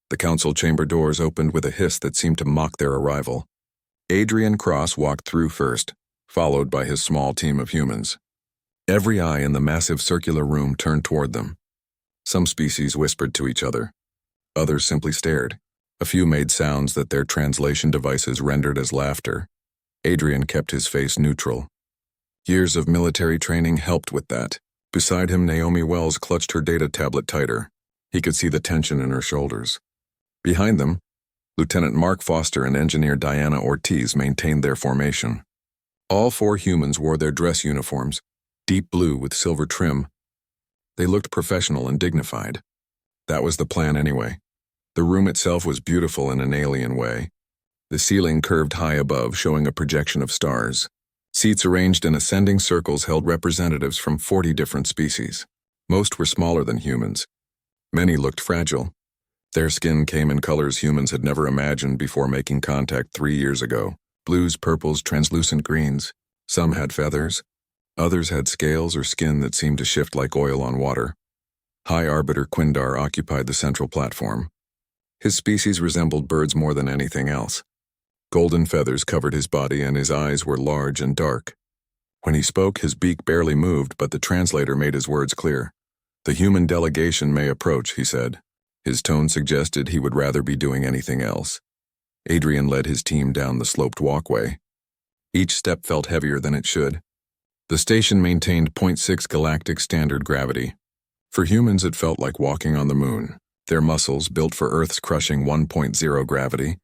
The council chamber doors opened with a hiss that seemed to mock their arrival. Adrian Cross walked through first, followed by his small team of humans. Every eye in the massive circular room turned toward them. Some species whispered to each other. Others simply stared. A few made sounds that their translation devices rendered as laughter. Adrian kept his face neutral. Years of military training helped with that. Beside him, Naomi Wells clutched her data tablet tighter. He could see the tension in her shoulders. Behind them, Lieutenant Mark Foster and Engineer Diana Ortiz maintained their formation. All 4 humans wore their dress uniforms, deep blue with silver trim. They looked professional and dignified. That was the plan anyway. The room itself was beautiful in an alien way. The ceiling curved high above, showing a projection of stars. Seats arranged in ascending circles held representatives from 40 different species. Most were smaller than humans. Many looked fragile. Their skin came in colors humans had never imagined before making contact 3 years ago. Blues, purples, translucent greens. Some had feathers. Others had scales or skin that seemed to shift like oil on water. High Arbiter Quindar occupied the central platform. His species resembled birds more than anything else. Golden feathers covered his body and his eyes were large and dark. When he spoke, his beak barely moved, but the translator made his words clear. "The human delegation may approach," he said. His tone suggested he would rather be doing anything else. Adrian led his team down the sloped walkway. Each step felt heavier than it should. The station maintained 0.6 galactic standard gravity. For humans, it felt like walking on the moon. Their muscles, built for Earth's crushing 1.0 gravity,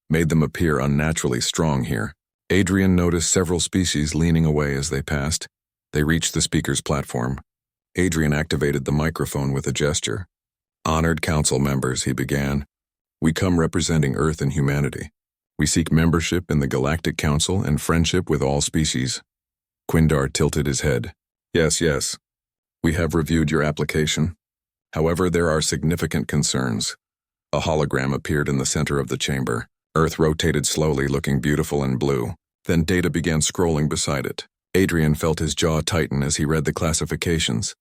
made them appear unnaturally strong here. Adrian noticed several species leaning away as they passed. They reached the speaker's platform. Adrian activated the microphone with a gesture. "Honored council members," he began. "We come representing Earth and humanity. We seek membership in the Galactic Council and friendship with all species." Quindar tilted his head. Yes. We have reviewed your application. However, there are significant concerns." A hologram appeared in the center of the chamber. Earth rotated slowly, looking beautiful and blue. Then data began scrolling beside it. Adrian felt his jaw tighten as he read the classifications.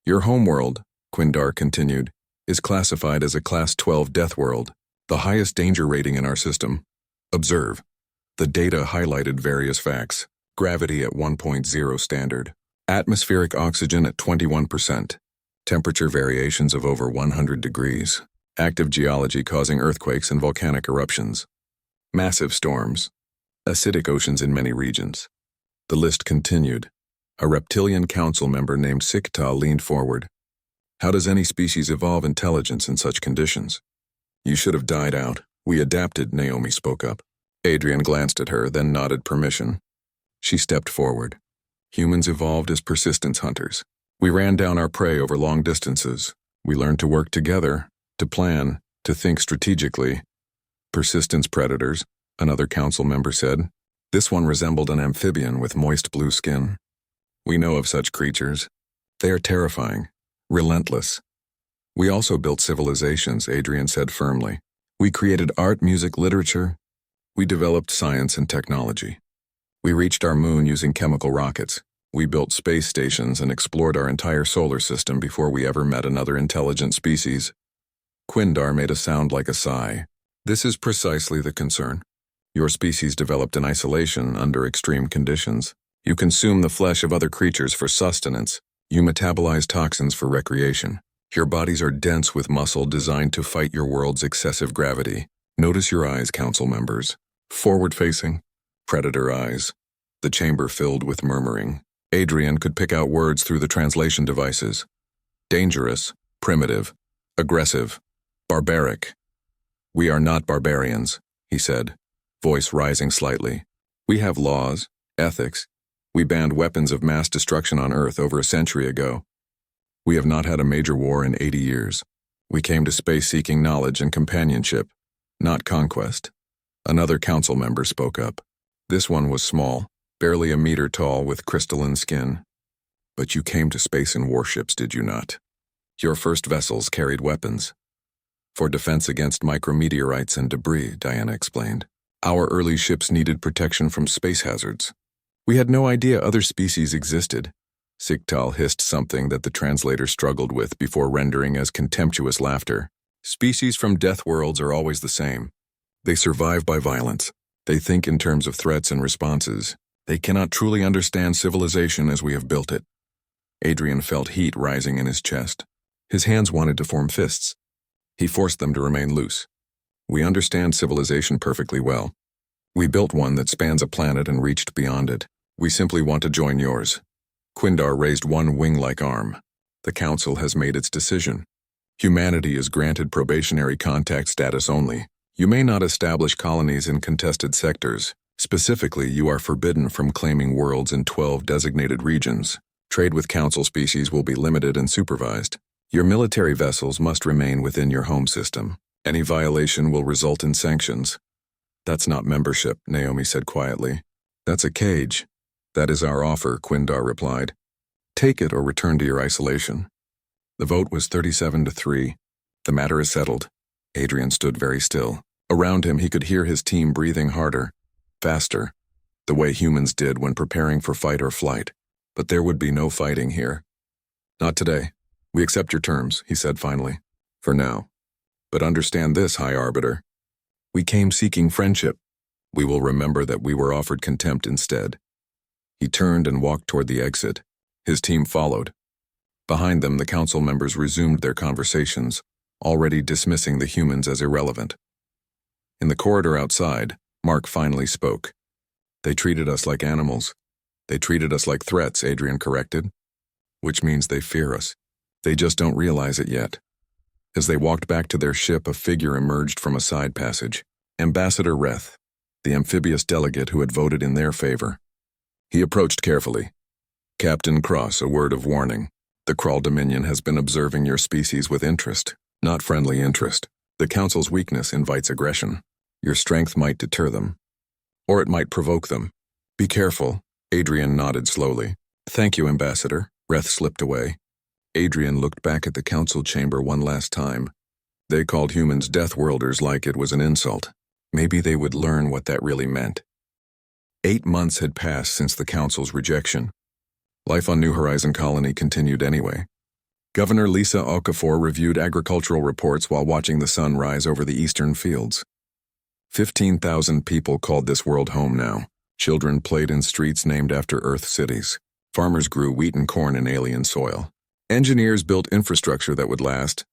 "Your homeworld," Quindar continued, "is classified as a Class 12 Deathworld, the highest danger rating in our system. Observe." The data highlighted various facts. Gravity at 1.0 standard. Atmospheric oxygen at 21%. Temperature variations of over 100 degrees. Active geology causing earthquakes and volcanic eruptions. Massive storms. Acidic oceans in many regions. The list continued. A reptilian council member named Sikta leaned forward. "How does any species evolve intelligence in such conditions?" "You should have died out. We adapted," Naomi spoke up. Adrian glanced at her, then nodded permission. She stepped forward. "Humans evolved as persistence hunters. We ran down our prey over long distances. We learned to work together, to plan, to think strategically." "Persistence predators," another council member said. "This one resembled an amphibian with moist blue skin. We know of such creatures. They are terrifying, relentless." "We also built civilizations," Adrian said firmly. "We created art, music, literature. We developed science and technology. We reached our moon using chemical rockets. We built space stations and explored our entire solar system before we ever met another intelligent species." Quindar made a sound like a sigh. "This is precisely the concern. Your species developed in isolation under extreme conditions. You consume the flesh of other creatures for sustenance. You metabolize toxins for recreation. Your bodies are dense with muscle designed to fight your world's excessive gravity. Notice your eyes, council members. Forward-facing, predator eyes." The chamber filled with murmuring. Adrian could pick out words through the translation devices. Dangerous, primitive, aggressive, barbaric. "We are not barbarians," he said, voice rising slightly. "We have laws, ethics. We banned weapons of mass destruction on Earth over a century ago. We have not had a major war in 80 years. We came to space seeking knowledge and companionship, not conquest." Another council member spoke up. This one was small, barely a meter tall with crystalline skin. "But you came to space in warships, did you not? Your first vessels carried weapons." "For defense against micrometeorites and debris," Diana explained. "Our early ships needed protection from space hazards. We had no idea other species existed." Siktal hissed something that the translator struggled with before rendering as contemptuous laughter. Species from Deathworlds are always the same. They survive by violence. They think in terms of threats and responses. They cannot truly understand civilization as we have built it. Adrian felt heat rising in his chest. His hands wanted to form fists. He forced them to remain loose. We understand civilization perfectly well. We built one that spans a planet and reached beyond it. We simply want to join yours. Quindar raised one wing-like arm. The Council has made its decision. Humanity is granted probationary contact status only. You may not establish colonies in contested sectors. Specifically, you are forbidden from claiming worlds in 12 designated regions. Trade with Council species will be limited and supervised. Your military vessels must remain within your home system. Any violation will result in sanctions. That's not membership, Naomi said quietly. That's a cage. That is our offer, Quindar replied. Take it or return to your isolation. The vote was 37-3. The matter is settled. Adrian stood very still. Around him, he could hear his team breathing harder, faster, the way humans did when preparing for fight or flight. But there would be no fighting here. Not today. We accept your terms, he said finally. For now. But understand this, High Arbiter. We came seeking friendship. We will remember that we were offered contempt instead. He turned and walked toward the exit. His team followed. Behind them, the council members resumed their conversations, already dismissing the humans as irrelevant. In the corridor outside, Mark finally spoke. They treated us like animals. They treated us like threats, Adrian corrected. Which means they fear us. They just don't realize it yet. As they walked back to their ship, a figure emerged from a side passage. Ambassador Reth, the amphibious delegate who had voted in their favor. He approached carefully. Captain Cross, a word of warning. The Krull Dominion has been observing your species with interest, not friendly interest. The Council's weakness invites aggression. Your strength might deter them. Or it might provoke them. Be careful. Adrian nodded slowly. Thank you, Ambassador. Reth slipped away. Adrian looked back at the Council chamber one last time. They called humans Deathworlders like it was an insult. Maybe they would learn what that really meant. 8 months had passed since the Council's rejection. Life on New Horizon Colony continued anyway. Governor Lisa Okafor reviewed agricultural reports while watching the sun rise over the eastern fields. 15,000 people called this world home now. Children played in streets named after Earth cities. Farmers grew wheat and corn in alien soil. Engineers built infrastructure that would last.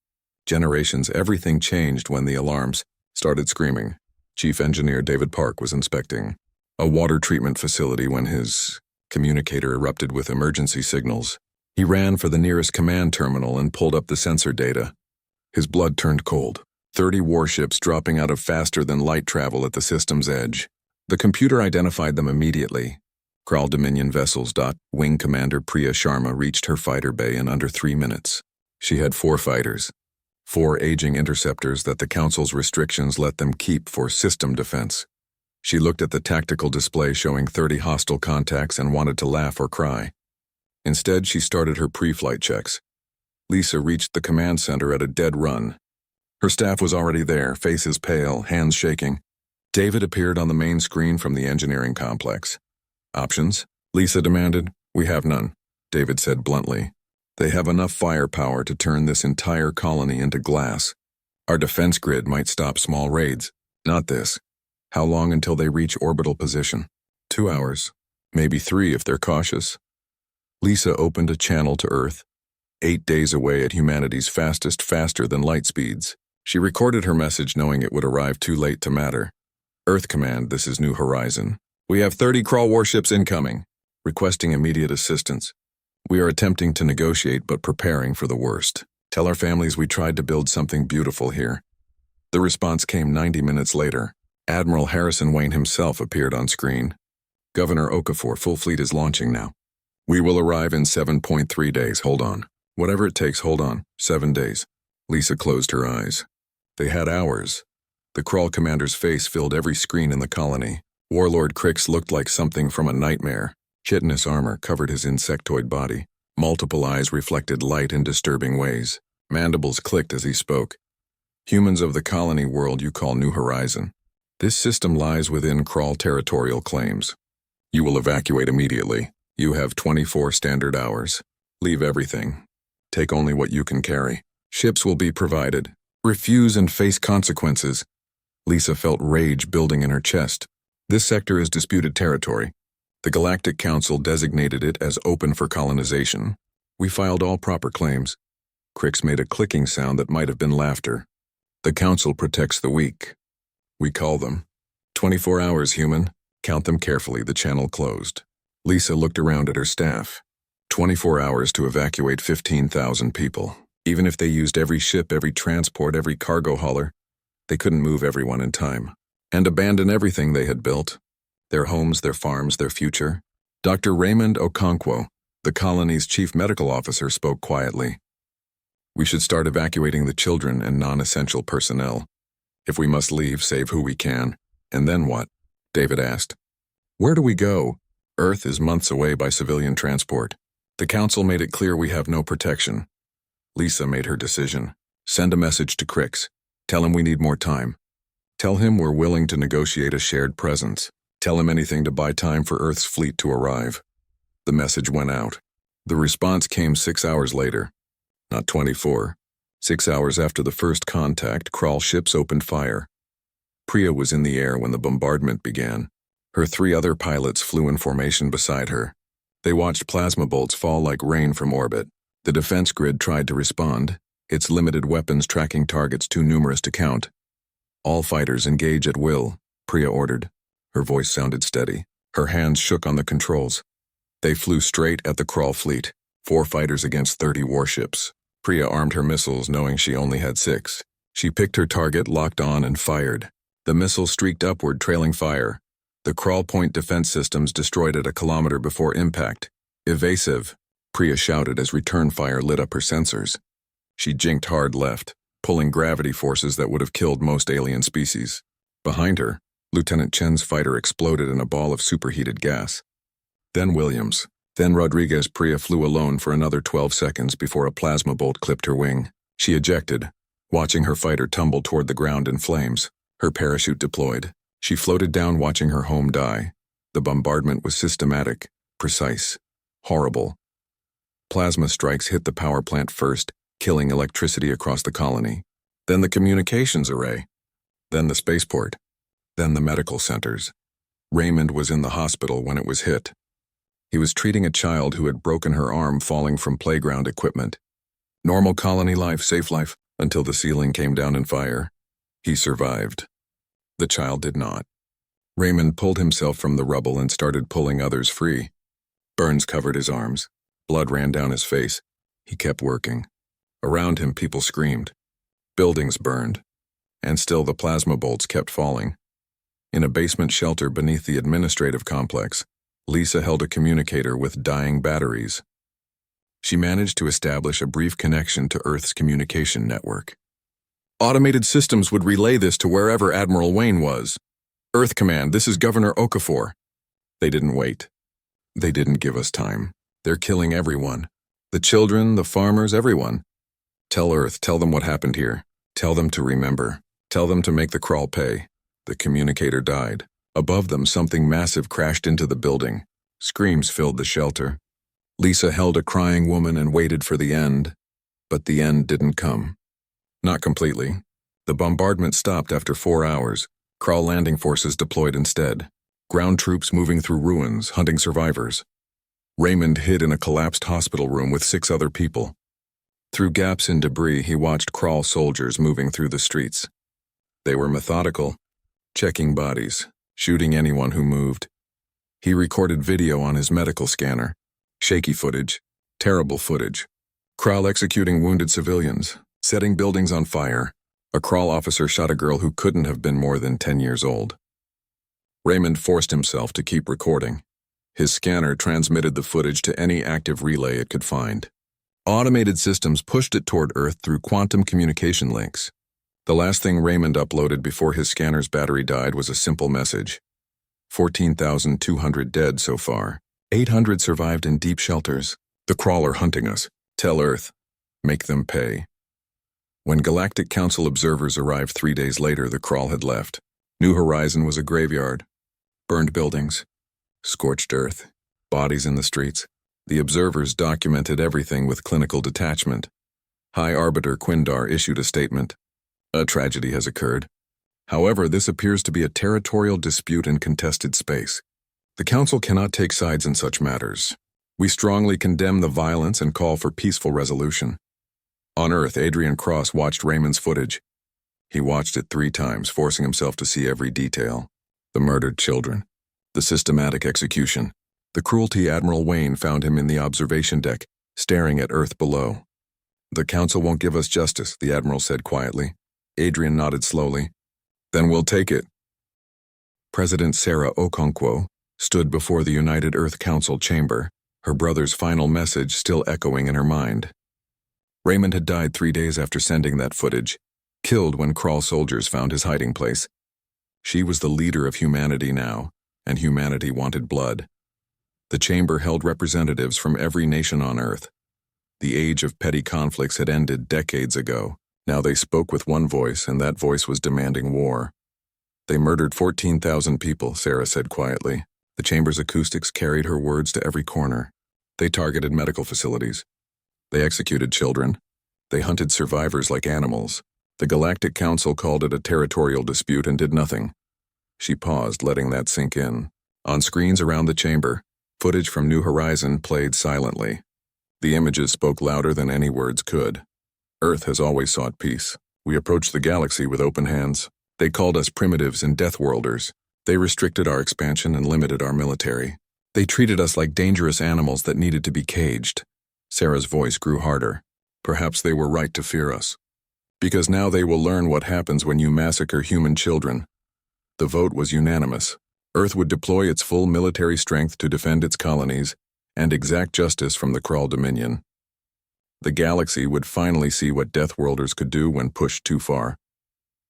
Generations, everything changed when the alarms started screaming. Chief Engineer David Park was inspecting a water treatment facility when his communicator erupted with emergency signals. He ran for the nearest command terminal and pulled up the sensor data. His blood turned cold. 30 warships dropping out of faster-than-light travel at the system's edge. The computer identified them immediately. Krull Dominion vessels. Wing Commander Priya Sharma reached her fighter bay in under 3 minutes. She had 4 fighters. 4 aging interceptors that the Council's restrictions let them keep for system defense. She looked at the tactical display showing 30 hostile contacts and wanted to laugh or cry. Instead, she started her pre-flight checks. Lisa reached the command center at a dead run. Her staff was already there, faces pale, hands shaking. David appeared on the main screen from the engineering complex. Options? Lisa demanded. We have none, David said bluntly. They have enough firepower to turn this entire colony into glass. Our defense grid might stop small raids. Not this. How long until they reach orbital position? 2 hours. Maybe 3 if they're cautious. Lisa opened a channel to Earth. 8 days away at humanity's fastest, faster than light speeds. She recorded her message knowing it would arrive too late to matter. Earth Command, this is New Horizon. We have 30 Krull warships incoming, requesting immediate assistance. We are attempting to negotiate but preparing for the worst. Tell our families we tried to build something beautiful here. The response came 90 minutes later. Admiral Harrison Wayne himself appeared on screen. Governor Okafor, full fleet is launching now. We will arrive in 7.3 days, hold on. Whatever it takes, hold on. 7 days. Lisa closed her eyes. They had hours. The Krull commander's face filled every screen in the colony. Warlord Crix looked like something from a nightmare. Chitinous armor covered his insectoid body. Multiple eyes reflected light in disturbing ways. Mandibles clicked as he spoke. Humans of the colony world you call New Horizon. This system lies within Krull territorial claims. You will evacuate immediately. You have 24 standard hours. Leave everything. Take only what you can carry. Ships will be provided. Refuse and face consequences. Lisa felt rage building in her chest. This sector is disputed territory. The Galactic Council designated it as open for colonization. We filed all proper claims. Crix made a clicking sound that might have been laughter. The Council protects the weak. We call them. 24 hours, human. Count them carefully, the channel closed. Lisa looked around at her staff. 24 hours to evacuate 15,000 people. Even if they used every ship, every transport, every cargo hauler, they couldn't move everyone in time. And abandon everything they had built. Their homes, their farms, their future. Dr. Raymond Okonkwo, the colony's chief medical officer, spoke quietly. We should start evacuating the children and non-essential personnel. If we must leave, save who we can. And then what? David asked. Where do we go? Earth is months away by civilian transport. The Council made it clear we have no protection. Lisa made her decision. Send a message to Crix. Tell him we need more time. Tell him we're willing to negotiate a shared presence. Tell him anything to buy time for Earth's fleet to arrive. The message went out. The response came 6 hours later. Not 24. 6 hours after the first contact, Kral ships opened fire. Priya was in the air when the bombardment began. Her 3 other pilots flew in formation beside her. They watched plasma bolts fall like rain from orbit. The defense grid tried to respond, its limited weapons tracking targets too numerous to count. All fighters engage at will, Priya ordered. Her voice sounded steady. Her hands shook on the controls. They flew straight at the Kral fleet, 4 fighters against 30 warships. Priya armed her missiles knowing she only had 6. She picked her target, locked on, and fired. The missile streaked upward, trailing fire. The Kral point defense systems destroyed it a kilometer before impact. Evasive, Priya shouted as return fire lit up her sensors. She jinked hard left, pulling gravity forces that would have killed most alien species. Behind her, Lieutenant Chen's fighter exploded in a ball of superheated gas. Then Williams, then Rodriguez. Priya flew alone for another 12 seconds before a plasma bolt clipped her wing. She ejected, watching her fighter tumble toward the ground in flames. Her parachute deployed. She floated down, watching her home die. The bombardment was systematic, precise, horrible. Plasma strikes hit the power plant first, killing electricity across the colony. Then the communications array. Then the spaceport. Then the medical centers. Raymond was in the hospital when it was hit. He was treating a child who had broken her arm falling from playground equipment. Normal colony life, safe life, until the ceiling came down in fire. He survived. The child did not. Raymond pulled himself from the rubble and started pulling others free. Burns covered his arms. Blood ran down his face. He kept working. Around him, people screamed. Buildings burned. And still the plasma bolts kept falling. In a basement shelter beneath the administrative complex, Lisa held a communicator with dying batteries. She managed to establish a brief connection to Earth's communication network. Automated systems would relay this to wherever Admiral Wayne was. Earth Command, this is Governor Okafor. They didn't wait. They didn't give us time. They're killing everyone. The children, the farmers, everyone. Tell Earth, tell them what happened here. Tell them to remember. Tell them to make the Kral pay. The communicator died. Above them, something massive crashed into the building. Screams filled the shelter. Lisa held a crying woman and waited for the end. But the end didn't come. Not completely. The bombardment stopped after 4 hours. Kral landing forces deployed instead. Ground troops moving through ruins, hunting survivors. Raymond hid in a collapsed hospital room with 6 other people. Through gaps in debris, he watched Kral soldiers moving through the streets. They were methodical, checking bodies, shooting anyone who moved. He recorded video on his medical scanner. Shaky footage, terrible footage. Kral executing wounded civilians, setting buildings on fire. A Kral officer shot a girl who couldn't have been more than 10 years old. Raymond forced himself to keep recording. His scanner transmitted the footage to any active relay it could find. Automated systems pushed it toward Earth through quantum communication links. The last thing Raymond uploaded before his scanner's battery died was a simple message. 14,200 dead so far. 800 survived in deep shelters. The Kral are hunting us. Tell Earth. Make them pay. When Galactic Council observers arrived 3 days later, the Kral had left. New Horizon was a graveyard. Burned buildings. Scorched earth. Bodies in the streets. The observers documented everything with clinical detachment. High Arbiter Quindar issued a statement. A tragedy has occurred. However, this appears to be a territorial dispute in contested space. The Council cannot take sides in such matters. We strongly condemn the violence and call for peaceful resolution. On Earth, Adrian Cross watched Raymond's footage. He watched it 3 times, forcing himself to see every detail. The murdered children. The systematic execution. The cruelty Admiral Wayne found him in the observation deck, staring at Earth below. "The Council won't give us justice," the Admiral said quietly. Adrian nodded slowly. "Then we'll take it." President Sarah Okonkwo stood before the United Earth Council chamber, her brother's final message still echoing in her mind. Raymond had died 3 days after sending that footage, killed when Krull soldiers found his hiding place. She was the leader of humanity now, and humanity wanted blood. The chamber held representatives from every nation on Earth. The age of petty conflicts had ended decades ago. Now they spoke with one voice, and that voice was demanding war. "They murdered 14,000 people," Sarah said quietly. The chamber's acoustics carried her words to every corner. They targeted medical facilities. They executed children. They hunted survivors like animals. The Galactic Council called it a territorial dispute and did nothing. She paused, letting that sink in. On screens around the chamber, footage from New Horizon played silently. The images spoke louder than any words could. Earth has always sought peace. We approached the galaxy with open hands. They called us primitives and deathworlders. They restricted our expansion and limited our military. They treated us like dangerous animals that needed to be caged. Sarah's voice grew harder. Perhaps they were right to fear us. Because now they will learn what happens when you massacre human children. The vote was unanimous. Earth would deploy its full military strength to defend its colonies and exact justice from the Krull Dominion. The galaxy would finally see what Deathworlders could do when pushed too far.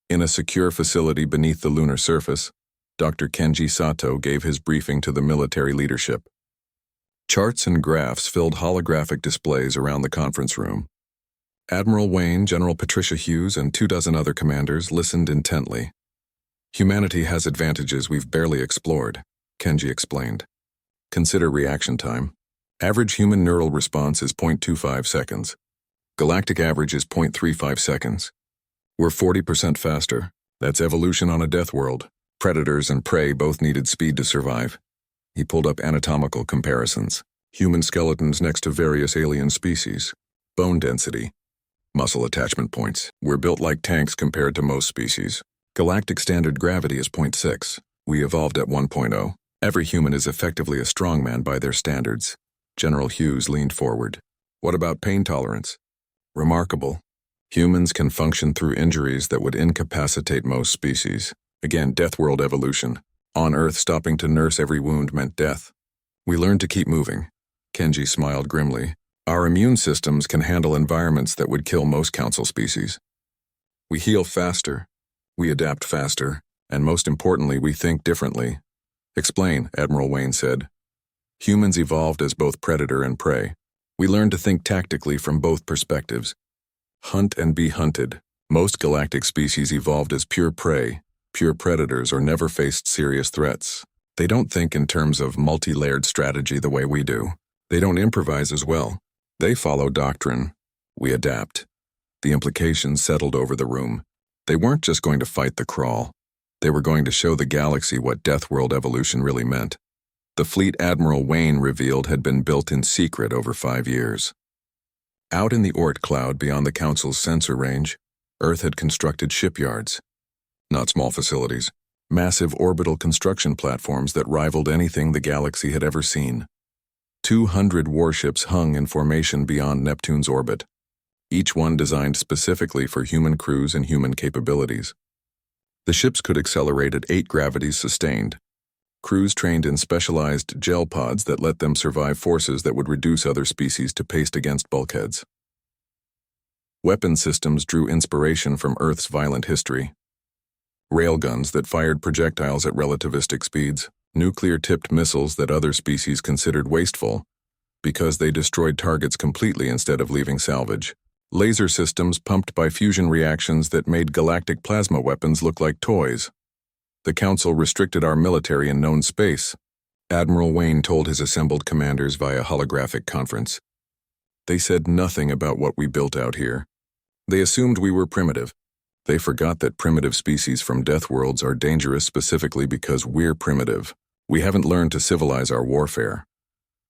In a secure facility beneath the lunar surface, Dr. Kenji Sato gave his briefing to the military leadership. Charts and graphs filled holographic displays around the conference room. Admiral Wayne, General Patricia Hughes, and 24 other commanders listened intently. "Humanity has advantages we've barely explored," Kenji explained. "Consider reaction time. Average human neural response is 0.25 seconds. Galactic average is 0.35 seconds. We're 40% faster. That's evolution on a death world. Predators and prey both needed speed to survive." He pulled up anatomical comparisons. Human skeletons next to various alien species. Bone density. Muscle attachment points. We're built like tanks compared to most species. Galactic standard gravity is 0.6. We evolved at 1.0. Every human is effectively a strongman by their standards. General Hughes leaned forward. "What about pain tolerance?" "Remarkable. Humans can function through injuries that would incapacitate most species. Again, Deathworld evolution. On Earth, stopping to nurse every wound meant death. We learned to keep moving." Kenji smiled grimly. "Our immune systems can handle environments that would kill most Council species. We heal faster, we adapt faster, and most importantly, we think differently." "Explain," Admiral Wayne said. "Humans evolved as both predator and prey. We learned to think tactically from both perspectives. Hunt and be hunted. Most galactic species evolved as pure prey, pure predators, or never faced serious threats. They don't think in terms of multi-layered strategy the way we do. They don't improvise as well. They follow doctrine. We adapt." The implications settled over the room. They weren't just going to fight the Krull. They were going to show the galaxy what Deathworld evolution really meant. The fleet Admiral Wayne revealed had been built in secret over 5 years. Out in the Oort cloud beyond the Council's sensor range, Earth had constructed shipyards. Not small facilities, massive orbital construction platforms that rivaled anything the galaxy had ever seen. 200 warships hung in formation beyond Neptune's orbit, each one designed specifically for human crews and human capabilities. The ships could accelerate at 8 gravities sustained. Crews trained in specialized gel pods that let them survive forces that would reduce other species to paste against bulkheads. Weapon systems drew inspiration from Earth's violent history. Railguns that fired projectiles at relativistic speeds, nuclear-tipped missiles that other species considered wasteful because they destroyed targets completely instead of leaving salvage. Laser systems pumped by fusion reactions that made galactic plasma weapons look like toys. The Council restricted our military in known space, Admiral Wayne told his assembled commanders via holographic conference. They said nothing about what we built out here. They assumed we were primitive. They forgot that primitive species from Deathworlds are dangerous specifically because we're primitive. We haven't learned to civilize our warfare.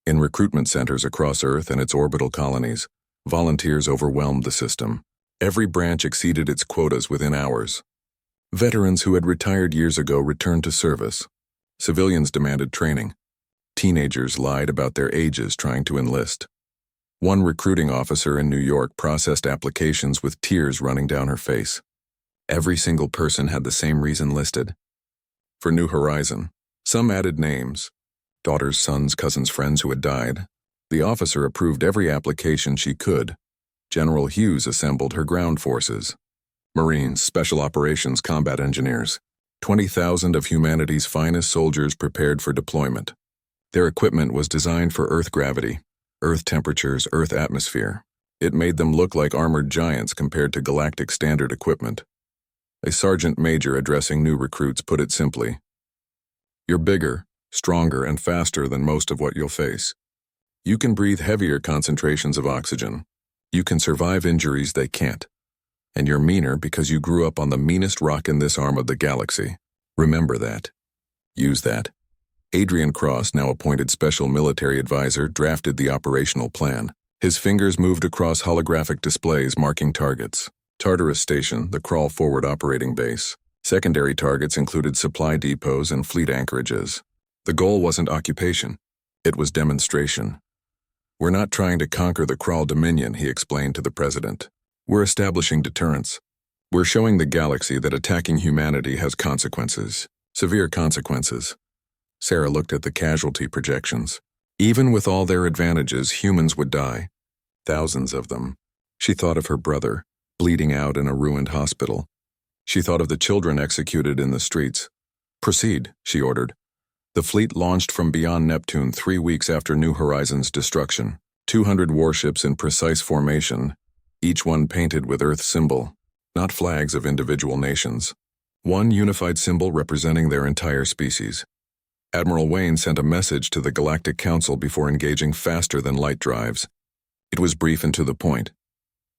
In recruitment centers across Earth and its orbital colonies, volunteers overwhelmed the system. Every branch exceeded its quotas within hours. Veterans who had retired years ago returned to service. Civilians demanded training. Teenagers lied about their ages trying to enlist. One recruiting officer in New York processed applications with tears running down her face. Every single person had the same reason listed. For New Horizon, some added names. Daughters, sons, cousins, friends who had died. The officer approved every application she could. General Hughes assembled her ground forces. Marines, Special Operations Combat Engineers. 20,000 of humanity's finest soldiers prepared for deployment. Their equipment was designed for Earth gravity, Earth temperatures, Earth atmosphere. It made them look like armored giants compared to galactic standard equipment. A sergeant major addressing new recruits put it simply. You're bigger, stronger, and faster than most of what you'll face. You can breathe heavier concentrations of oxygen. You can survive injuries they can't. And you're meaner because you grew up on the meanest rock in this arm of the galaxy. Remember that. Use that. Adrian Cross, now appointed Special Military Advisor, drafted the operational plan. His fingers moved across holographic displays marking targets. Tartarus Station, the crawl forward operating base. Secondary targets included supply depots and fleet anchorages. The goal wasn't occupation. It was demonstration. We're not trying to conquer the Crawl Dominion, he explained to the president. We're establishing deterrence. We're showing the galaxy that attacking humanity has consequences. Severe consequences. Sarah looked at the casualty projections. Even with all their advantages, humans would die. Thousands of them. She thought of her brother, bleeding out in a ruined hospital. She thought of the children executed in the streets. Proceed, she ordered. The fleet launched from beyond Neptune 3 weeks after New Horizons' destruction. 200 warships in precise formation, each one painted with Earth's symbol, not flags of individual nations. One unified symbol representing their entire species. Admiral Wayne sent a message to the Galactic Council before engaging faster-than-light drives. It was brief and to the point.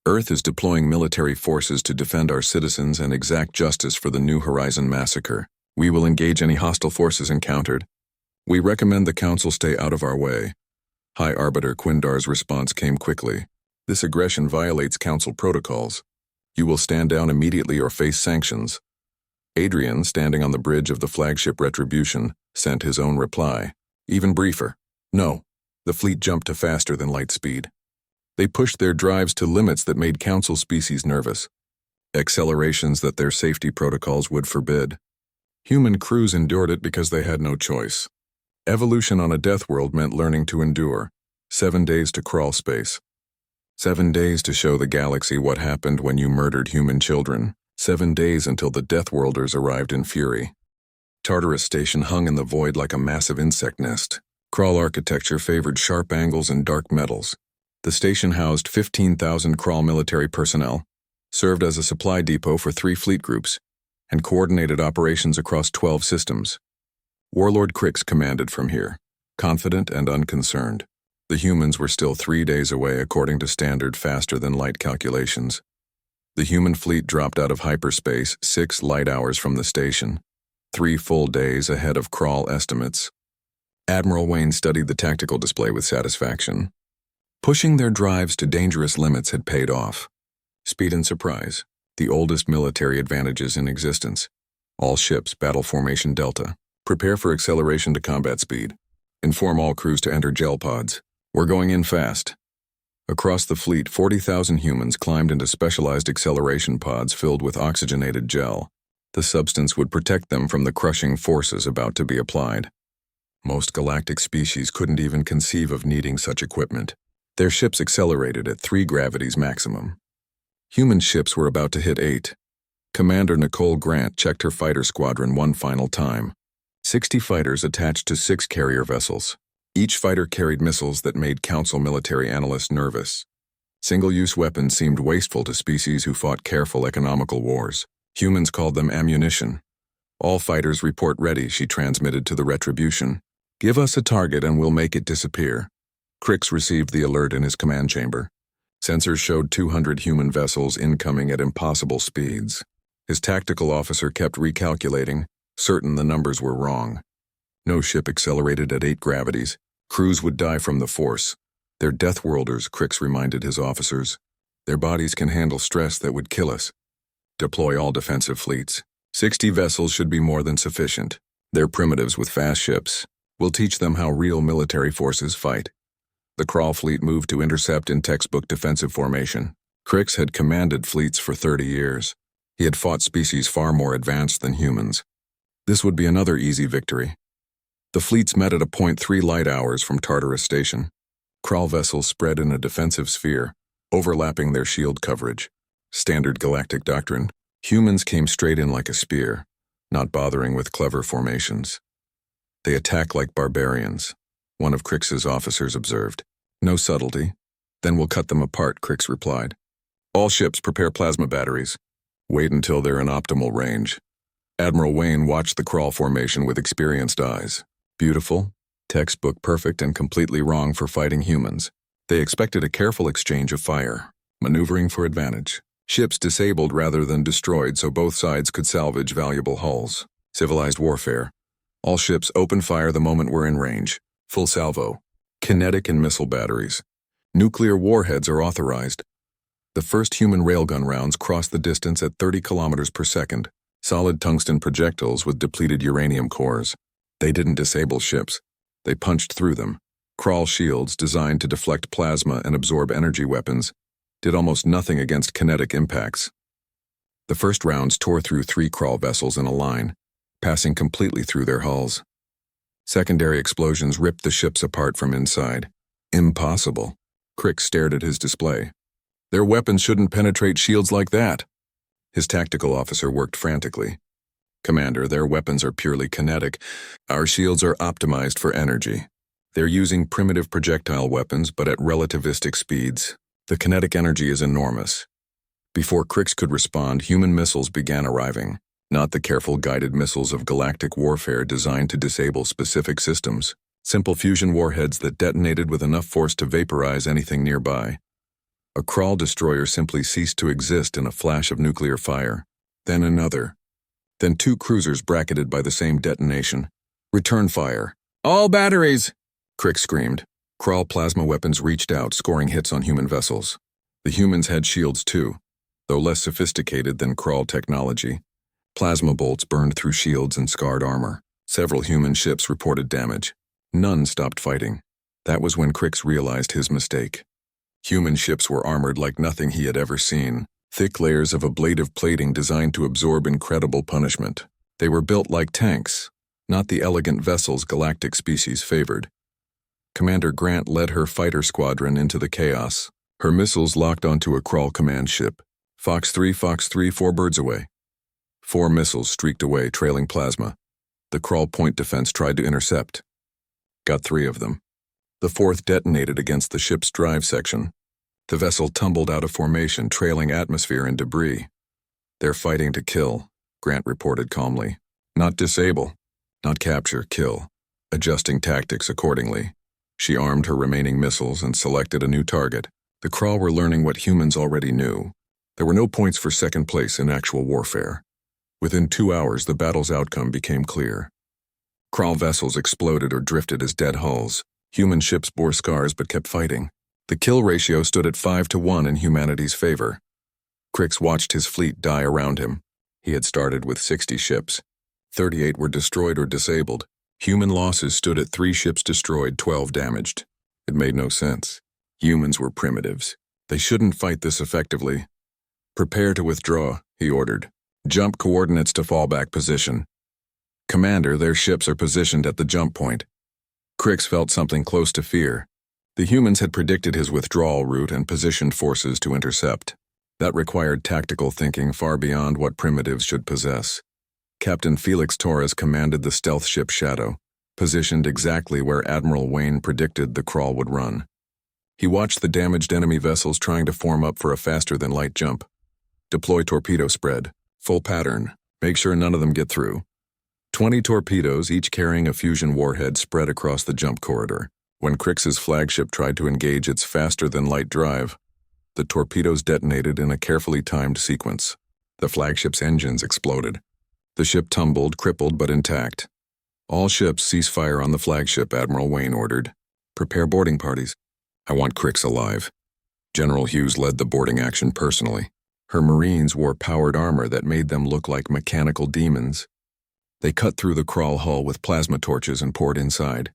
Earth is deploying military forces to defend our citizens and exact justice for the New Horizon massacre. We will engage any hostile forces encountered. We recommend the Council stay out of our way. High Arbiter Quindar's response came quickly. This aggression violates Council protocols. You will stand down immediately or face sanctions. Adrian, standing on the bridge of the flagship Retribution, sent his own reply. Even briefer. No. The fleet jumped to faster than light speed. They pushed their drives to limits that made Council species nervous. Accelerations that their safety protocols would forbid. Human crews endured it because they had no choice. Evolution on a Deathworld meant learning to endure. 7 days to crawl space. 7 days to show the galaxy what happened when you murdered human children. 7 days until the Deathworlders arrived in fury. Tartarus Station hung in the void like a massive insect nest. Crawl architecture favored sharp angles and dark metals. The station housed 15,000 Crawl military personnel, served as a supply depot for 3 fleet groups, and coordinated operations across 12 systems. Warlord Crix commanded from here, confident and unconcerned. The humans were still 3 days away according to standard faster-than-light calculations. The human fleet dropped out of hyperspace 6 light hours from the station, 3 full days ahead of Crawl estimates. Admiral Wayne studied the tactical display with satisfaction. Pushing their drives to dangerous limits had paid off. Speed and surprise, the oldest military advantages in existence. All ships, battle formation Delta. Prepare for acceleration to combat speed. Inform all crews to enter gel pods. We're going in fast. Across the fleet, 40,000 humans climbed into specialized acceleration pods filled with oxygenated gel. The substance would protect them from the crushing forces about to be applied. Most galactic species couldn't even conceive of needing such equipment. Their ships accelerated at 3 gravities maximum. Human ships were about to hit 8. Commander Nicole Grant checked her fighter squadron one final time. 60 fighters attached to 6 carrier vessels. Each fighter carried missiles that made Council military analysts nervous. Single-use weapons seemed wasteful to species who fought careful economical wars. Humans called them ammunition. All fighters report ready, she transmitted to the Retribution. Give us a target and we'll make it disappear. Crix received the alert in his command chamber. Sensors showed 200 human vessels incoming at impossible speeds. His tactical officer kept recalculating, certain the numbers were wrong. No ship accelerated at 8 gravities. Crews would die from the force. They're Deathworlders, Crix reminded his officers. Their bodies can handle stress that would kill us. Deploy all defensive fleets. 60 vessels should be more than sufficient. They're primitives with fast ships. We'll teach them how real military forces fight. The Crawl fleet moved to intercept in textbook defensive formation. Crix had commanded fleets for 30 years. He had fought species far more advanced than humans. This would be another easy victory. The fleets met at a point 3 light hours from Tartarus Station. Crawl vessels spread in a defensive sphere, overlapping their shield coverage. Standard galactic doctrine. Humans came straight in like a spear, not bothering with clever formations. They attack like barbarians, one of Crix's officers observed. No subtlety. Then we'll cut them apart, Crix replied. All ships prepare plasma batteries. Wait until they're in optimal range. Admiral Wayne watched the Crawl formation with experienced eyes. Beautiful, textbook perfect, and completely wrong for fighting humans. They expected a careful exchange of fire, maneuvering for advantage. Ships disabled rather than destroyed so both sides could salvage valuable hulls. Civilized warfare. All ships open fire the moment we're in range. Full salvo. Kinetic and missile batteries. Nuclear warheads are authorized. The first human railgun rounds crossed the distance at 30 kilometers per second. Solid tungsten projectiles with depleted uranium cores. They didn't disable ships. They punched through them. Crawl shields designed to deflect plasma and absorb energy weapons did almost nothing against kinetic impacts. The first rounds tore through 3 Crawl vessels in a line, passing completely through their hulls. Secondary explosions ripped the ships apart from inside. Impossible. Crix stared at his display. Their weapons shouldn't penetrate shields like that. His tactical officer worked frantically. Commander, their weapons are purely kinetic. Our shields are optimized for energy. They're using primitive projectile weapons, but at relativistic speeds. The kinetic energy is enormous. Before Crix could respond, human missiles began arriving, not the careful guided missiles of galactic warfare designed to disable specific systems. Simple fusion warheads that detonated with enough force to vaporize anything nearby. A Crawl destroyer simply ceased to exist in a flash of nuclear fire. Then another. Then 2 cruisers bracketed by the same detonation. Return fire. All batteries! Crix screamed. Crawl plasma weapons reached out, scoring hits on human vessels. The humans had shields too, though less sophisticated than Crawl technology. Plasma bolts burned through shields and scarred armor. Several human ships reported damage. None stopped fighting. That was when Crix realized his mistake. Human ships were armored like nothing he had ever seen. Thick layers of ablative plating designed to absorb incredible punishment. They were built like tanks, not the elegant vessels galactic species favored. Commander Grant led her fighter squadron into the chaos. Her missiles locked onto a Crawl command ship. Fox 3, 4 birds away. 4 missiles streaked away, trailing plasma. The Crawl point defense tried to intercept. Got 3 of them. The 4th detonated against the ship's drive section. The vessel tumbled out of formation, trailing atmosphere and debris. They're fighting to kill, Grant reported calmly. Not disable, not capture, kill. Adjusting tactics accordingly. She armed her remaining missiles and selected a new target. The Crawl were learning what humans already knew. There were no points for second place in actual warfare. Within 2 hours, the battle's outcome became clear. Crawl vessels exploded or drifted as dead hulls. Human ships bore scars but kept fighting. The kill ratio stood at 5-1 in humanity's favor. Crix watched his fleet die around him. He had started with 60 ships. 38 were destroyed or disabled. Human losses stood at 3 ships destroyed, 12 damaged. It made no sense. Humans were primitives. They shouldn't fight this effectively. Prepare to withdraw, he ordered. Jump coordinates to fallback position. Commander, their ships are positioned at the jump point. Crix felt something close to fear. The humans had predicted his withdrawal route and positioned forces to intercept. That required tactical thinking far beyond what primitives should possess. Captain Felix Torres commanded the stealth ship Shadow, positioned exactly where Admiral Wayne predicted the Crawl would run. He watched the damaged enemy vessels trying to form up for a faster-than-light jump. Deploy torpedo spread. Full pattern. Make sure none of them get through. 20 torpedoes, each carrying a fusion warhead, spread across the jump corridor. When Crix's flagship tried to engage its faster-than-light drive, the torpedoes detonated in a carefully timed sequence. The flagship's engines exploded. The ship tumbled, crippled but intact. All ships cease fire on the flagship, Admiral Wayne ordered. Prepare boarding parties. I want Crix alive. General Hughes led the boarding action personally. Her Marines wore powered armor that made them look like mechanical demons. They cut through the Krull hull with plasma torches and poured inside.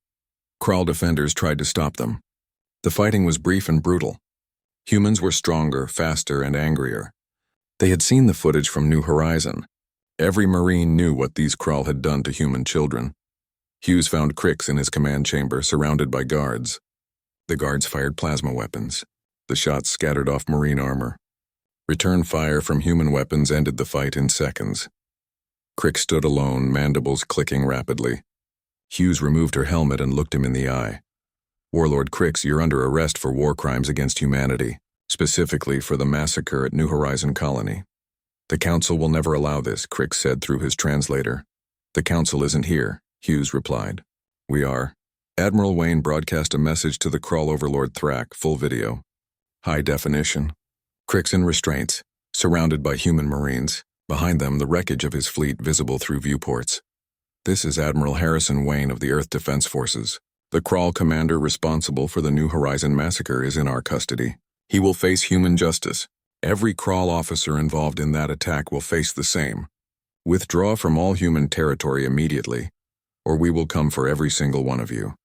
Krull defenders tried to stop them. The fighting was brief and brutal. Humans were stronger, faster, and angrier. They had seen the footage from New Horizon. Every Marine knew what these Krull had done to human children. Hughes found Crix in his command chamber, surrounded by guards. The guards fired plasma weapons. The shots scattered off Marine armor. Return fire from human weapons ended the fight in seconds. Crix stood alone, mandibles clicking rapidly. Hughes removed her helmet and looked him in the eye. Warlord Crix, you're under arrest for war crimes against humanity, specifically for the massacre at New Horizon Colony. The Council will never allow this, Crix said through his translator. The Council isn't here, Hughes replied. We are. Admiral Wayne broadcast a message to the Krull Overlord Thrak, full video. High definition. Crix in restraints, surrounded by human Marines. Behind them, the wreckage of his fleet visible through viewports. This is Admiral Harrison Wayne of the Earth Defense Forces. The Krull commander responsible for the New Horizon massacre is in our custody. He will face human justice. Every Krull officer involved in that attack will face the same. Withdraw from all human territory immediately, or we will come for every single one of you.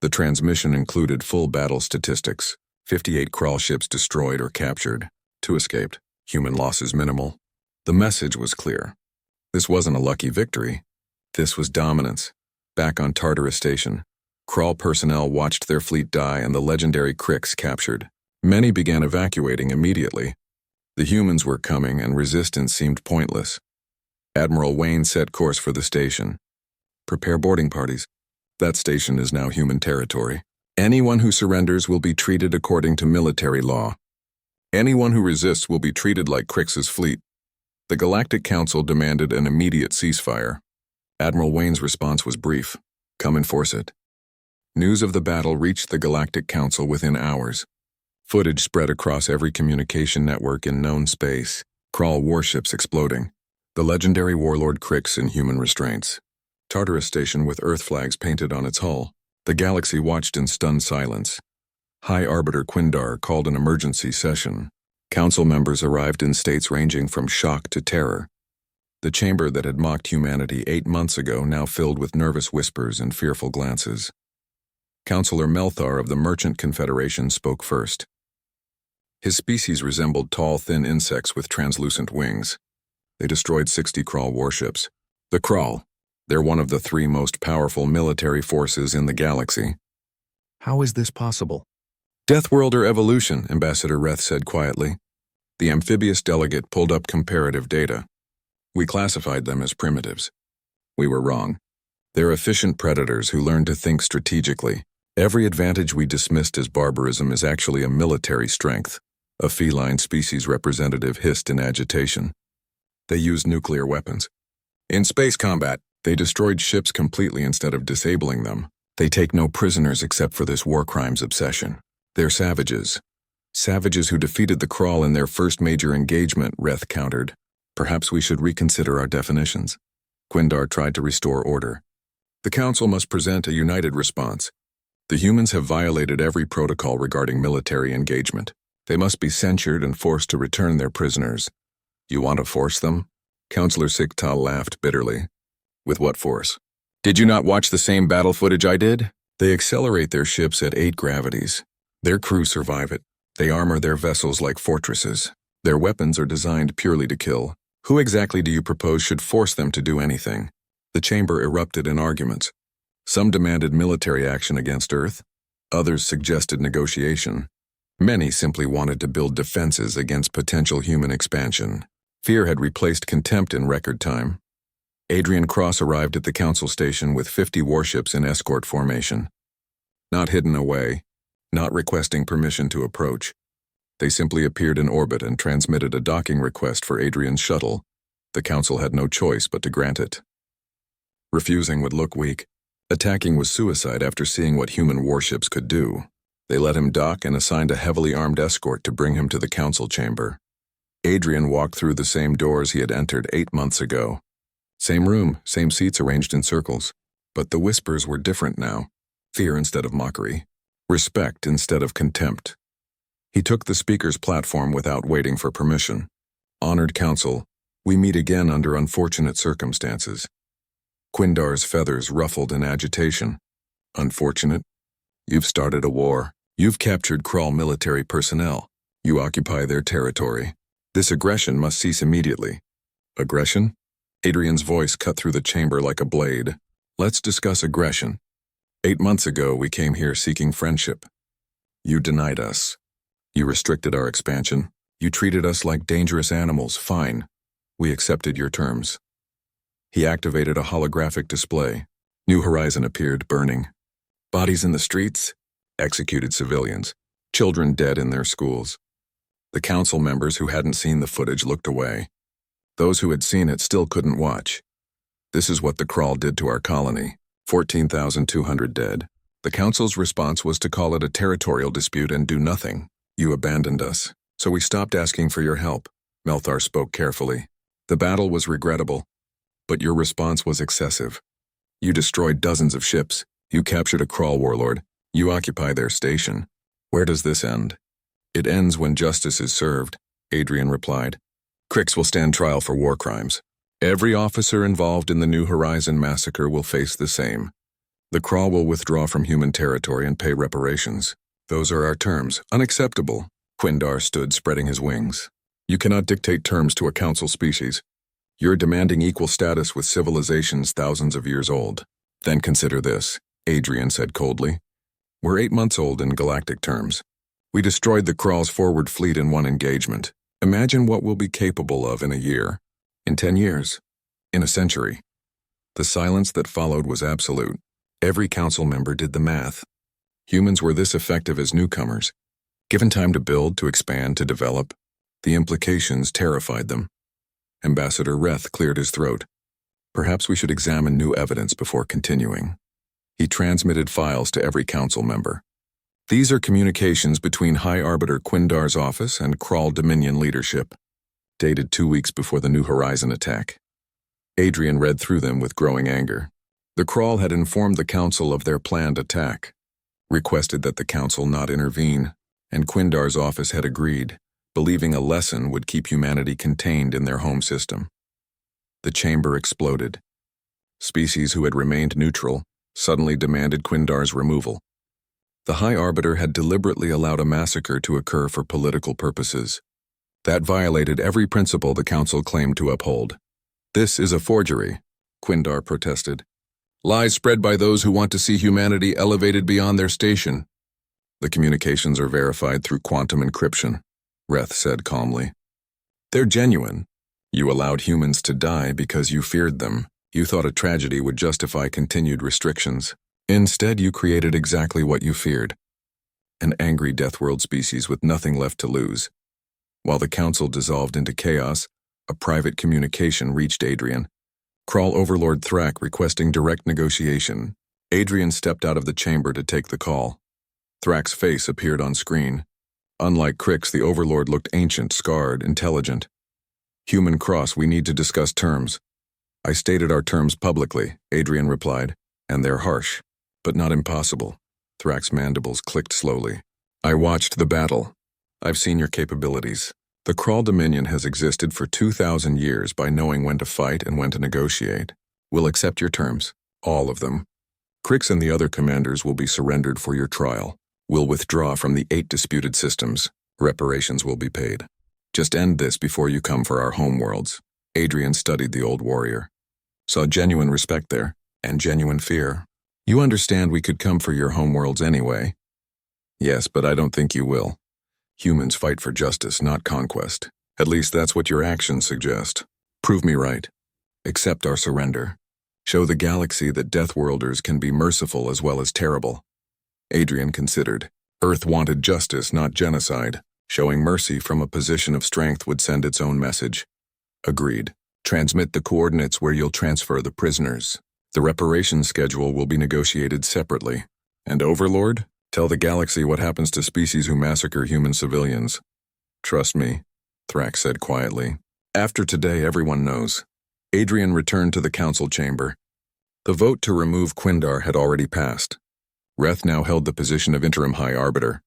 The transmission included full battle statistics. 58 Krull ships destroyed or captured. 2 escaped. Human losses minimal. The message was clear. This wasn't a lucky victory. This was dominance. Back on Tartarus Station, Krull personnel watched their fleet die and the legendary Crix captured. Many began evacuating immediately. The humans were coming and resistance seemed pointless. Admiral Wayne set course for the station. Prepare boarding parties. That station is now human territory. Anyone who surrenders will be treated according to military law. Anyone who resists will be treated like Crix's fleet. The Galactic Council demanded an immediate ceasefire. Admiral Wayne's response was brief. Come enforce it. News of the battle reached the Galactic Council within hours. Footage spread across every communication network in known space. Krull warships exploding. The legendary warlord Crix in human restraints. Tartarus Station with Earth flags painted on its hull. The galaxy watched in stunned silence. High Arbiter Quindar called an emergency session. Council members arrived in states ranging from shock to terror. The chamber that had mocked humanity 8 months ago now filled with nervous whispers and fearful glances. Councillor Melthar of the Merchant Confederation spoke first. His species resembled tall, thin insects with translucent wings. They destroyed 60 Krull warships. The Krull, they're one of the 3 most powerful military forces in the galaxy. How is this possible? Deathworlder evolution, Ambassador Reth said quietly. The amphibious delegate pulled up comparative data. We classified them as primitives. We were wrong. They're efficient predators who learn to think strategically. Every advantage we dismissed as barbarism is actually a military strength. A feline species representative hissed in agitation. They used nuclear weapons. In space combat, they destroyed ships completely instead of disabling them. They take no prisoners except for this war crimes obsession. They're savages. Savages who defeated the Krull in their first major engagement, Reth countered. Perhaps we should reconsider our definitions. Quindar tried to restore order. The Council must present a united response. The humans have violated every protocol regarding military engagement. They must be censured and forced to return their prisoners. You want to force them? Councillor Sigtal laughed bitterly. With what force? Did you not watch the same battle footage I did? They accelerate their ships at 8 gravities. Their crew survive it. They armor their vessels like fortresses. Their weapons are designed purely to kill. Who exactly do you propose should force them to do anything? The chamber erupted in arguments. Some demanded military action against Earth. Others suggested negotiation. Many simply wanted to build defenses against potential human expansion. Fear had replaced contempt in record time. Adrian Cross arrived at the Council Station with 50 warships in escort formation. Not hidden away, not requesting permission to approach. They simply appeared in orbit and transmitted a docking request for Adrian's shuttle. The Council had no choice but to grant it. Refusing would look weak. Attacking was suicide after seeing what human warships could do. They let him dock and assigned a heavily armed escort to bring him to the Council chamber. Adrian walked through the same doors he had entered 8 months ago. Same room, same seats arranged in circles. But the whispers were different now. Fear instead of mockery. Respect instead of contempt. He took the speaker's platform without waiting for permission. Honored counsel, we meet again under unfortunate circumstances. Quindar's feathers ruffled in agitation. Unfortunate? You've started a war. You've captured Krull military personnel. You occupy their territory. This aggression must cease immediately. Aggression? Adrian's voice cut through the chamber like a blade. Let's discuss aggression. 8 months ago, we came here seeking friendship. You denied us. You restricted our expansion. You treated us like dangerous animals. Fine. We accepted your terms. He activated a holographic display. New Horizon appeared, burning. Bodies in the streets. Executed civilians. Children dead in their schools. The council members who hadn't seen the footage looked away. Those who had seen it still couldn't watch. This is what the Krull did to our colony. 14,200 dead. The council's response was to call it a territorial dispute and do nothing. You abandoned us, so we stopped asking for your help. Melthar spoke carefully. The battle was regrettable, but your response was excessive. You destroyed dozens of ships. You captured a Krull warlord. You occupy their station. Where does this end? It ends when justice is served, Adrian replied. Crix will stand trial for war crimes. Every officer involved in the New Horizon massacre will face the same. The Krull will withdraw from human territory and pay reparations. Those are our terms. Unacceptable. Quindar stood, spreading his wings. You cannot dictate terms to a council species. You're demanding equal status with civilizations thousands of years old. Then consider this, Adrian said coldly. We're 8 months old in galactic terms. We destroyed the Krull's forward fleet in one engagement. Imagine what we'll be capable of in a year, in 10 years, in a century. The silence that followed was absolute. Every council member did the math. Humans were this effective as newcomers. Given time to build, to expand, to develop, the implications terrified them. Ambassador Reth cleared his throat. Perhaps we should examine new evidence before continuing. He transmitted files to every council member. These are communications between High Arbiter Quindar's office and Krull Dominion leadership, dated 2 weeks before the New Horizon attack. Adrian read through them with growing anger. The Krull had informed the council of their planned attack, requested that the council not intervene, and Quindar's office had agreed, believing a lesson would keep humanity contained in their home system. The chamber exploded. Species who had remained neutral suddenly demanded Quindar's removal. The High Arbiter had deliberately allowed a massacre to occur for political purposes. That violated every principle the council claimed to uphold. This is a forgery, Quindar protested. Lies spread by those who want to see humanity elevated beyond their station. The communications are verified through quantum encryption, Reth said calmly. They're genuine. You allowed humans to die because you feared them. You thought a tragedy would justify continued restrictions. Instead, you created exactly what you feared. An angry Deathworld species with nothing left to lose. While the council dissolved into chaos, a private communication reached Adrian. Krull Overlord Thrak requesting direct negotiation. Adrian stepped out of the chamber to take the call. Thrak's face appeared on screen. Unlike Crix, the Overlord looked ancient, scarred, intelligent. Human Cross, we need to discuss terms. I stated our terms publicly, Adrian replied, and they're harsh, but not impossible. Thrak's mandibles clicked slowly. I watched the battle. I've seen your capabilities. The Krull Dominion has existed for 2,000 years by knowing when to fight and when to negotiate. We'll accept your terms, all of them. Crix and the other commanders will be surrendered for your trial. We'll withdraw from the 8 disputed systems. Reparations will be paid. Just end this before you come for our homeworlds. Adrian studied the old warrior. Saw genuine respect there, and genuine fear. You understand we could come for your homeworlds anyway. Yes, but I don't think you will. Humans fight for justice, not conquest. At least that's what your actions suggest. Prove me right. Accept our surrender. Show the galaxy that Deathworlders can be merciful as well as terrible. Adrian considered. Earth wanted justice, not genocide. Showing mercy from a position of strength would send its own message. Agreed. Transmit the coordinates where you'll transfer the prisoners. The reparation schedule will be negotiated separately. And Overlord? Tell the galaxy what happens to species who massacre human civilians. Trust me, Thrax said quietly. After today, everyone knows. Adrian returned to the council chamber. The vote to remove Quindar had already passed. Reth now held the position of interim High Arbiter.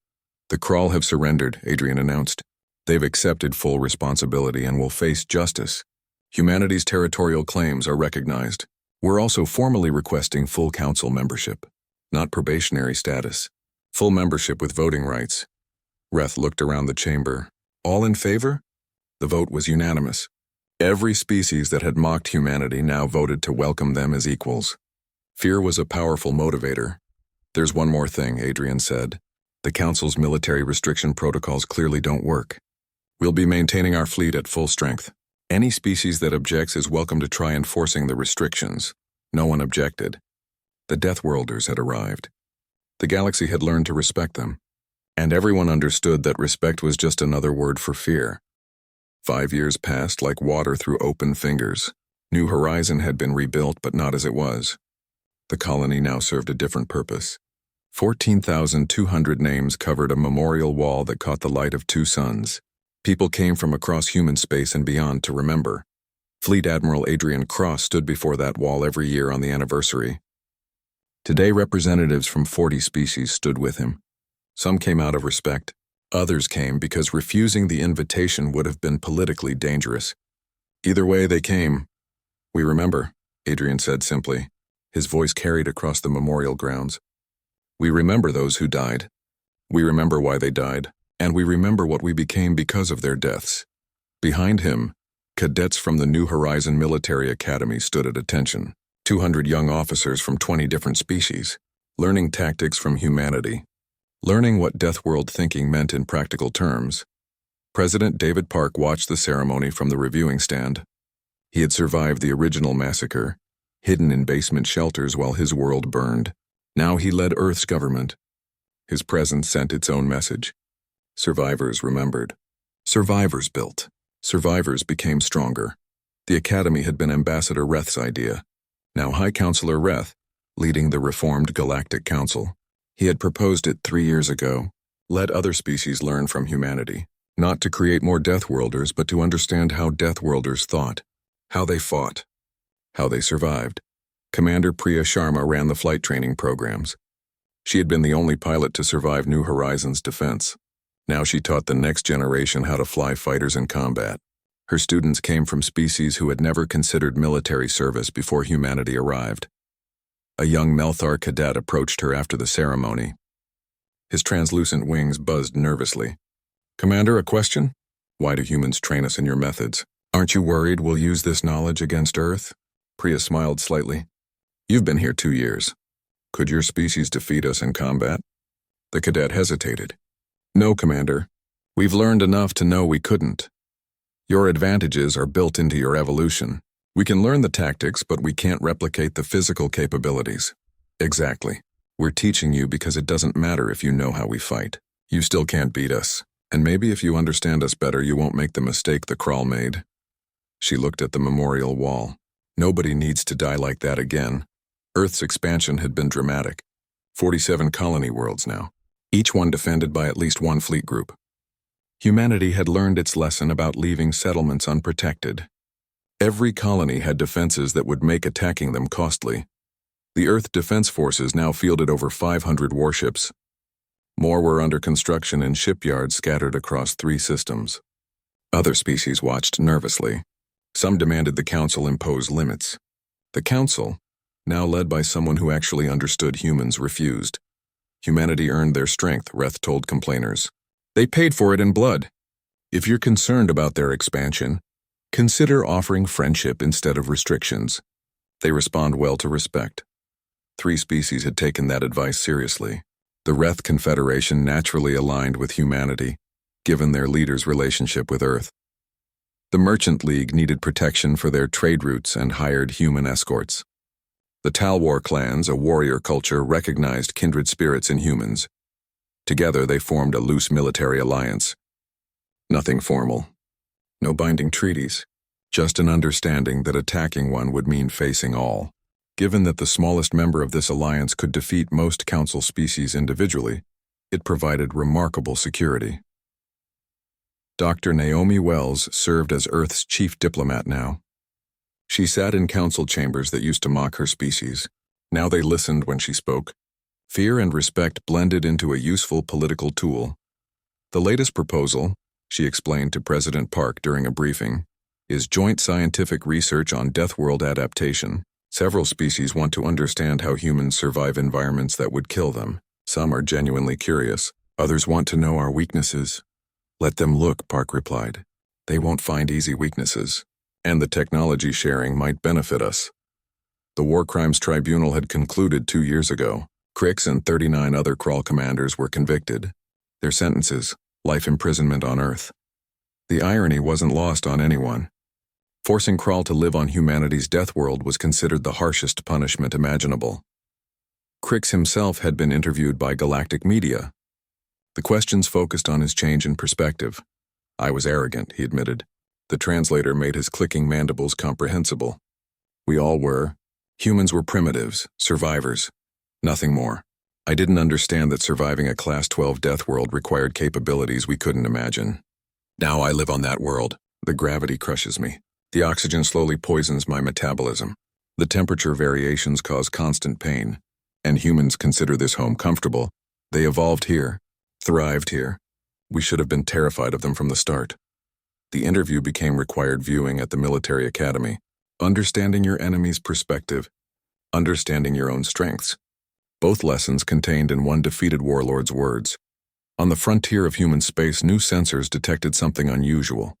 The Krall have surrendered, Adrian announced. They've accepted full responsibility and will face justice. Humanity's territorial claims are recognized. We're also formally requesting full council membership. Not probationary status. Full membership with voting rights. Reth looked around the chamber. All in favor? The vote was unanimous. Every species that had mocked humanity now voted to welcome them as equals. Fear was a powerful motivator. There's one more thing, Adrian said. The Council's military restriction protocols clearly don't work. We'll be maintaining our fleet at full strength. Any species that objects is welcome to try enforcing the restrictions. No one objected. The Deathworlders had arrived. The galaxy had learned to respect them. And everyone understood that respect was just another word for fear. 5 years passed like water through open fingers. New Horizon had been rebuilt, but not as it was. The colony now served a different purpose. 14,200 names covered a memorial wall that caught the light of 2 suns. People came from across human space and beyond to remember. Fleet Admiral Adrian Cross stood before that wall every year on the anniversary. Today, representatives from 40 species stood with him. Some came out of respect. Others came because refusing the invitation would have been politically dangerous. Either way, they came. We remember, Adrian said simply. His voice carried across the memorial grounds. We remember those who died. We remember why they died, and we remember what we became because of their deaths. Behind him, cadets from the New Horizon Military Academy stood at attention. 200 young officers from 20 different species, learning tactics from humanity. Learning what Deathworld thinking meant in practical terms. President David Park watched the ceremony from the reviewing stand. He had survived the original massacre, hidden in basement shelters while his world burned. Now he led Earth's government. His presence sent its own message. Survivors remembered. Survivors built. Survivors became stronger. The Academy had been Ambassador Reth's idea. Now High Counselor Reth, leading the reformed Galactic Council. He had proposed it 3 years ago. Let other species learn from humanity. Not to create more Deathworlders, but to understand how Deathworlders thought. How they fought. How they survived. Commander Priya Sharma ran the flight training programs. She had been the only pilot to survive New Horizons' defense. Now she taught the next generation how to fly fighters in combat. Her students came from species who had never considered military service before humanity arrived. A young Melthar cadet approached her after the ceremony. His translucent wings buzzed nervously. Commander, a question? Why do humans train us in your methods? Aren't you worried we'll use this knowledge against Earth? Priya smiled slightly. You've been here 2 years. Could your species defeat us in combat? The cadet hesitated. No, Commander. We've learned enough to know we couldn't. Your advantages are built into your evolution. We can learn the tactics, but we can't replicate the physical capabilities. Exactly. We're teaching you because it doesn't matter if you know how we fight. You still can't beat us. And maybe if you understand us better, you won't make the mistake the Krall made. She looked at the memorial wall. Nobody needs to die like that again. Earth's expansion had been dramatic. 47 colony worlds now, each one defended by at least one fleet group. Humanity had learned its lesson about leaving settlements unprotected. Every colony had defenses that would make attacking them costly. The Earth Defense Forces now fielded over 500 warships. More were under construction in shipyards scattered across 3 systems. Other species watched nervously. Some demanded the Council impose limits. The Council, now led by someone who actually understood humans, refused. Humanity earned their strength, Reth told complainers. They paid for it in blood. If you're concerned about their expansion, consider offering friendship instead of restrictions. They respond well to respect. 3 species had taken that advice seriously. The Reth Confederation naturally aligned with humanity, given their leader's relationship with Earth. The Merchant League needed protection for their trade routes and hired human escorts. The Talwar clans, a warrior culture, recognized kindred spirits in humans. Together they formed a loose military alliance. Nothing formal. No binding treaties. Just an understanding that attacking one would mean facing all. Given that the smallest member of this alliance could defeat most council species individually, it provided remarkable security. Dr. Naomi Wells served as Earth's chief diplomat now. She sat in council chambers that used to mock her species. Now they listened when she spoke. Fear and respect blended into a useful political tool. The latest proposal, she explained to President Park during a briefing, is joint scientific research on Deathworld adaptation. Several species want to understand how humans survive environments that would kill them. Some are genuinely curious. Others want to know our weaknesses. Let them look, Park replied. They won't find easy weaknesses. And the technology sharing might benefit us. The War Crimes Tribunal had concluded 2 years ago. Crix and 39 other Crawl commanders were convicted. Their sentences, life imprisonment on Earth. The irony wasn't lost on anyone. Forcing Crawl to live on humanity's Deathworld was considered the harshest punishment imaginable. Crix himself had been interviewed by Galactic media. The questions focused on his change in perspective. I was arrogant, he admitted. The translator made his clicking mandibles comprehensible. We all were. Humans were primitives, survivors. Nothing more. I didn't understand that surviving a Class 12 Deathworld required capabilities we couldn't imagine. Now I live on that world. The gravity crushes me. The oxygen slowly poisons my metabolism. The temperature variations cause constant pain. And humans consider this home comfortable. They evolved here, thrived here. We should have been terrified of them from the start. The interview became required viewing at the military academy. Understanding your enemy's perspective. Understanding your own strengths. Both lessons contained in one defeated warlord's words. On the frontier of human space, new sensors detected something unusual.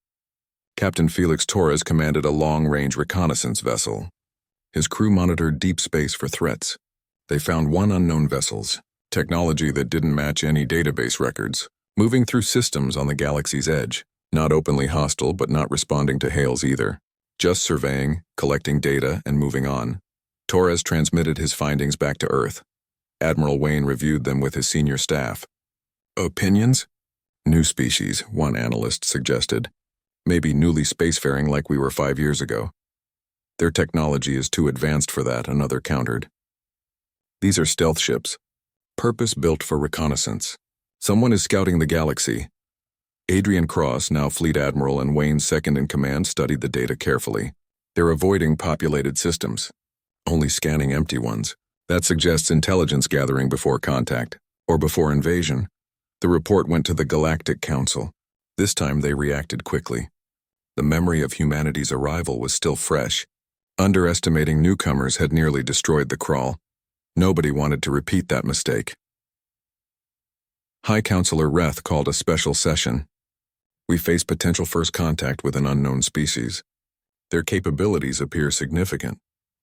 Captain Felix Torres commanded a long-range reconnaissance vessel. His crew monitored deep space for threats. They found one unknown vessels, technology that didn't match any database records, moving through systems on the galaxy's edge, not openly hostile but not responding to hails either, just surveying, collecting data, and moving on. Torres transmitted his findings back to Earth. Admiral Wayne reviewed them with his senior staff. Opinions? New species, one analyst suggested. Maybe newly spacefaring like we were 5 years ago. Their technology is too advanced for that, another countered. These are stealth ships, purpose-built for reconnaissance. Someone is scouting the galaxy. Adrian Cross, now Fleet Admiral and Wayne's second-in-command, studied the data carefully. They're avoiding populated systems, only scanning empty ones. That suggests intelligence gathering before contact, or before invasion. The report went to the Galactic Council. This time they reacted quickly. The memory of humanity's arrival was still fresh. Underestimating newcomers had nearly destroyed the Crawl. Nobody wanted to repeat that mistake. High Counselor Reth called a special session. We face potential first contact with an unknown species. Their capabilities appear significant.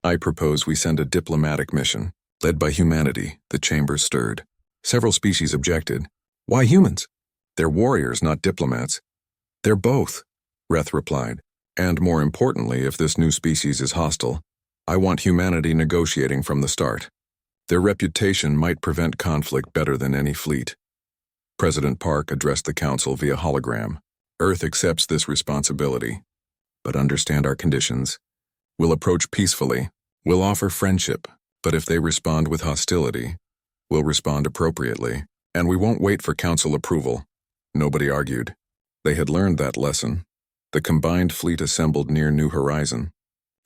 I propose we send a diplomatic mission. Led by humanity, the chamber stirred. Several species objected. Why humans? They're warriors, not diplomats. They're both, Reth replied. And more importantly, if this new species is hostile, I want humanity negotiating from the start. Their reputation might prevent conflict better than any fleet. President Park addressed the council via hologram. Earth accepts this responsibility. But understand our conditions. We'll approach peacefully. We'll offer friendship. But if they respond with hostility, we'll respond appropriately. And we won't wait for council approval. Nobody argued. They had learned that lesson. The combined fleet assembled near New Horizon.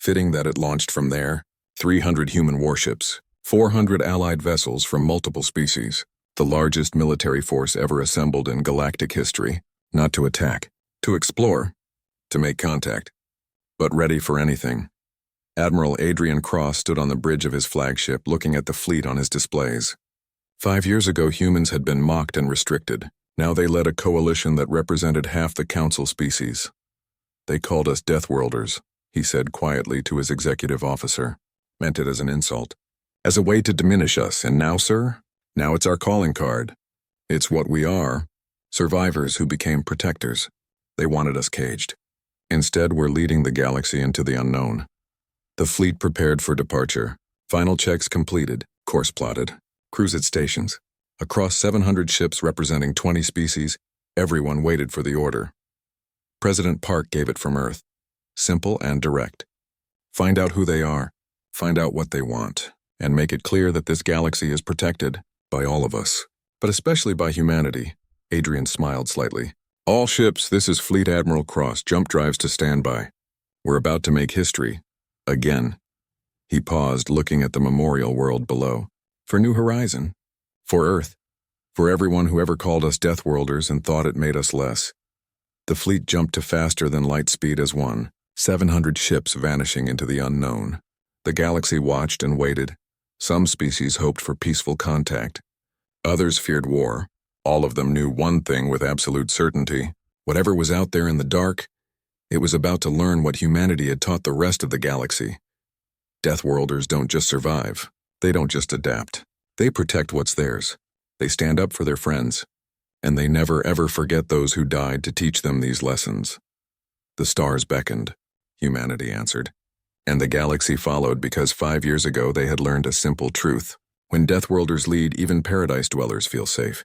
Fitting that it launched from there, 300 human warships, 400 allied vessels from multiple species, the largest military force ever assembled in galactic history, not to attack, to explore, to make contact, but ready for anything. Admiral Adrian Cross stood on the bridge of his flagship looking at the fleet on his displays. 5 years ago, humans had been mocked and restricted. Now they led a coalition that represented half the council species. They called us Deathworlders, he said quietly to his executive officer. Meant it as an insult. As a way to diminish us, and now, sir? Now it's our calling card. It's what we are. Survivors who became protectors. They wanted us caged. Instead, we're leading the galaxy into the unknown. The fleet prepared for departure. Final checks completed. Course plotted. Crews at stations. Across 700 ships representing 20 species, everyone waited for the order. President Park gave it from Earth. Simple and direct. Find out who they are. Find out what they want. And make it clear that this galaxy is protected by all of us. But especially by humanity. Adrian smiled slightly. All ships, this is Fleet Admiral Cross, jump drives to standby. We're about to make history. Again. He paused, looking at the memorial world below. For New Horizon. For Earth. For everyone who ever called us Deathworlders and thought it made us less. The fleet jumped to faster than light speed as one, 700 ships vanishing into the unknown. The galaxy watched and waited. Some species hoped for peaceful contact. Others feared war. All of them knew one thing with absolute certainty. Whatever was out there in the dark, it was about to learn what humanity had taught the rest of the galaxy. Deathworlders don't just survive. They don't just adapt. They protect what's theirs. They stand up for their friends. And they never ever forget those who died to teach them these lessons. The stars beckoned. Humanity answered. And the galaxy followed because 5 years ago they had learned a simple truth. When Deathworlders lead, even paradise dwellers feel safe.